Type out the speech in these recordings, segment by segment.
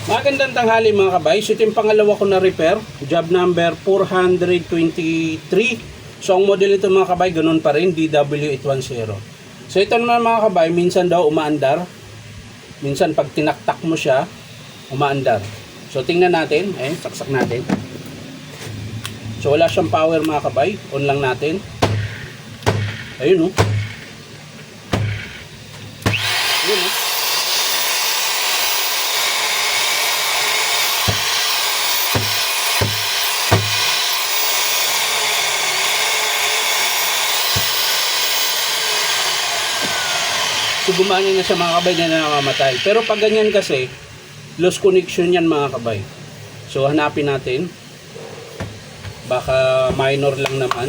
Magandang tanghali mga kabay. So ito yung pangalawa ko na repair. Job number 423. So ang model ito mga kabay, ganun pa rin, DW810. So ito naman mga kabay, minsan daw umaandar. Minsan pag tinaktak mo siya, umaandar. So tingnan natin. Ayun, saksak natin. So wala siyang power mga kabay. On lang natin. Ayun oh. Ayun oh. So gumana na siya mga kabay, na namamatay. Pero pag ganyan kasi, lost connection yan mga kabay. So hanapin natin. Baka minor lang naman.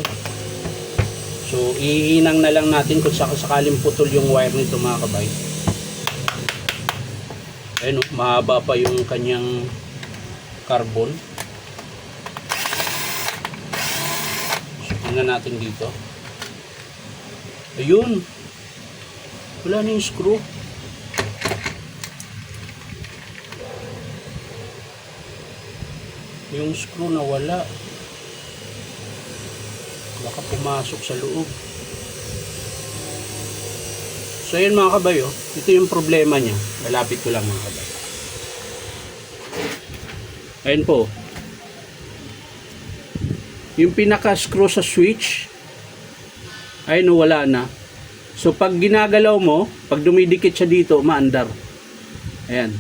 So ihinang na lang natin kung sakaling putol yung wire nito mga kabay. Ayun, mahaba pa yung kanyang carbon. So tingnan natin dito. Ayun. Wala na yung screw. Yung screw na wala. Baka pumasok sa loob. So yun mga kabay oh. Ito yung problema niya. Lalapit ko lang mga kabay. Ayun po. Yung pinaka screw sa switch. Ayun oh, wala na. So pag ginagalaw mo, pag dumidikit siya dito, maandar. Ayan.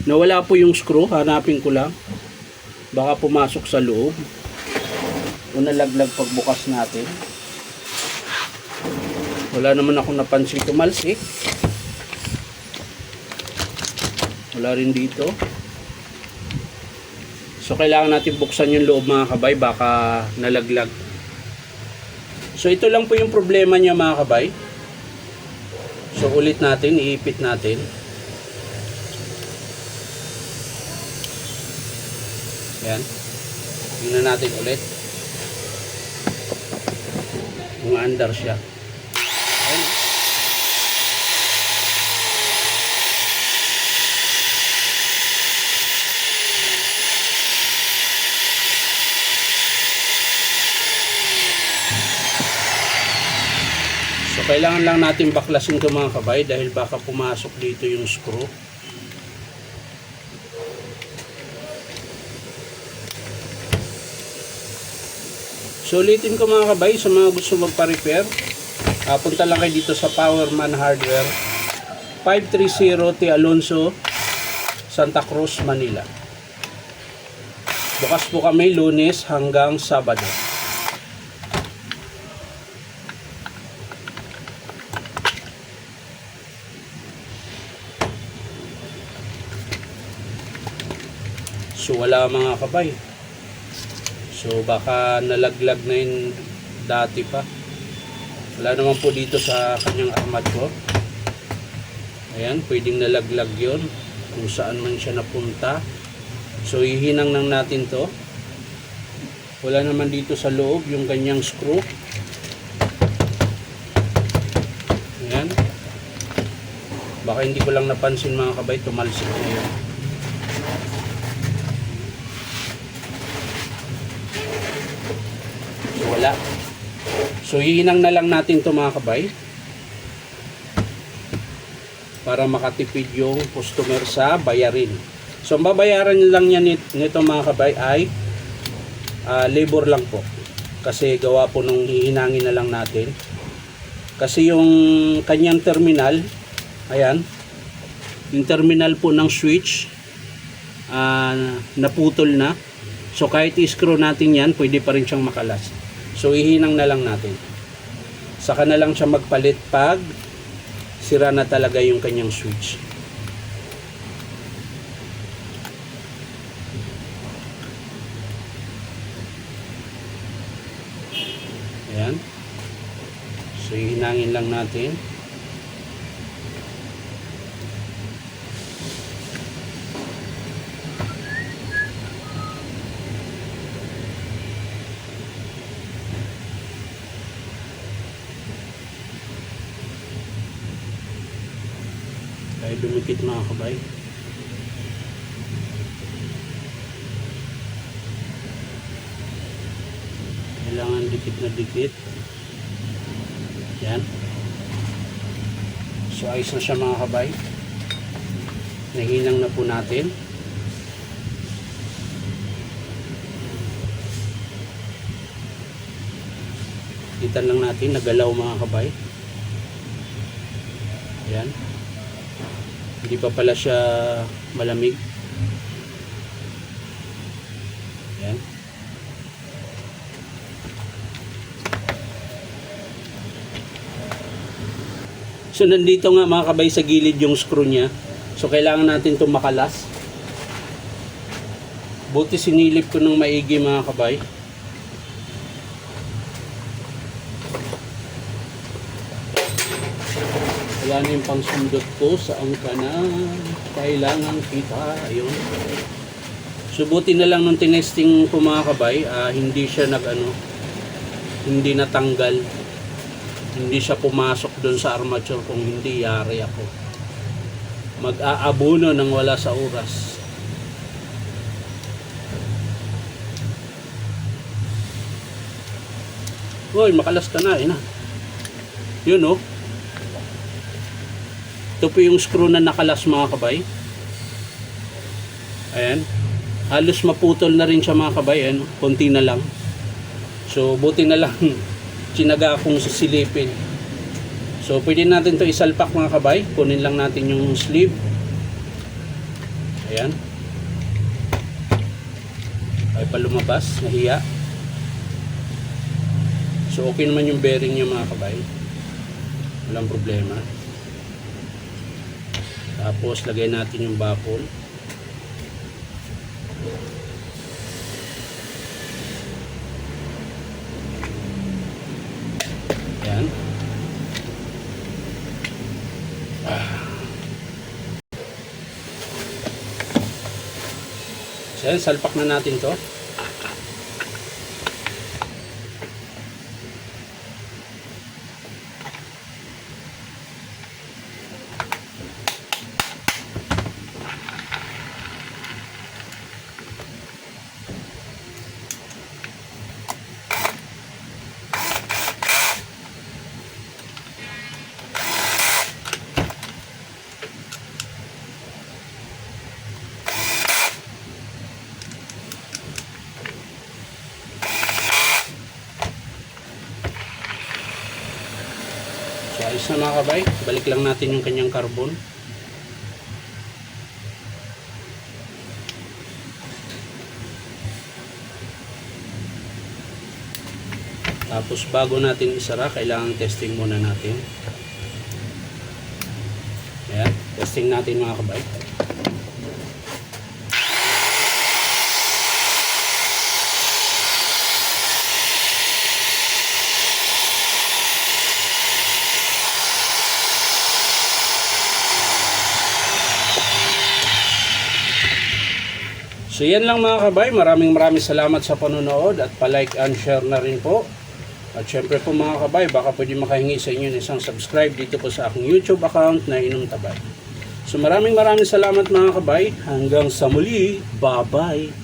Nawala po yung screw, hanapin ko lang. Baka pumasok sa loob. O nalaglag pagbukas natin. Wala naman akong napansin tumalsik. Wala rin dito. So kailangan natin buksan yung loob mga kabay, baka nalaglag. So ito lang po yung problema niya mga kabay. So ulit natin, iipit natin. Ayan. Tingnan natin ulit. Umaandar siya. Ayan. So kailangan lang natin baklasin ito mga kabay dahil baka pumasok dito yung screw. So ulitin ko mga kabay, sa mga gusto magpa-repair, punta lang kayo dito sa Powerman Hardware, 530 T. Alonso, Santa Cruz, Manila. Bukas po kami Lunes hanggang Sabado. So wala mga kabay. So baka nalaglag na yun dati pa. Wala naman po dito sa kanyang armat ko. Ayan, pwedeng nalaglag yun kung saan man siya napunta. So ihinang lang natin to. Wala naman dito sa loob yung kanyang screw. Ayan. Baka hindi ko lang napansin mga kabay, tumalsik na yun. Wala. So hihinang na lang natin to mga kabay para makatipid yung customer sa bayarin. So ang babayaran lang niya nito mga kabay ay labor lang po, kasi gawa po nung hihinangin na lang natin, kasi yung kanyang terminal, ayan, yung terminal po ng switch naputol na. So kahit i-screw natin yan, pwede pa rin siyang makalas. So ihinang na lang natin. Saka na lang siya magpalit pag sira na talaga yung kanyang switch. Ayan. So ihinangin lang natin. Ay dumikit mga kabay. ng dikit na dikit. Yan. So ayos na siya mga kabay. Nahinang na po natin. Kita lang natin, nagalaw mga kabay. Yan. Hindi pa pala siya malamig. Yan. So nandito nga mga kabay sa gilid yung screw niya. So kailangan natin itong makalas. Buti sinilip ko ng maigi mga kabay. Wala na yung pangsundot ko saan ka na kailangan kita. Ayun. So buti na lang nung tinesting ko mga kabay, hindi siya hindi natanggal. Hindi siya pumasok doon sa armature. Kung hindi, yari ako. Mag-aabuno nang wala sa oras. Uy, makalas ka na, na. Yun oh. Ito po yung screw na nakalas mga kabay. Ayan. Halos maputol na rin siya mga kabay. Ayan, konti na lang. So, buti na lang tsinaga akong sisilipin. So, pwede natin to isalpak mga kabay. Kunin lang natin yung sleeve. Ayan. Ay pa lumabas. Nahiya. So, okay naman yung bearing niya mga kabay. Walang problema. Tapos, lagay natin yung baffle. Ayan. So, ayan, salpak na natin to. So, ayos na mga kabay. Balik lang natin yung kanyang carbon. Tapos, bago natin isara, kailangan testing muna natin. Ayan. Testing natin mga kabay. So yan lang mga kabay, maraming salamat sa panonood at pa-like and share na rin po. At syempre po mga kabay, baka pwede makahingi sa inyo ng isang subscribe dito po sa aking YouTube account na Inom Tabay. So maraming salamat mga kabay, hanggang sa muli, bye bye!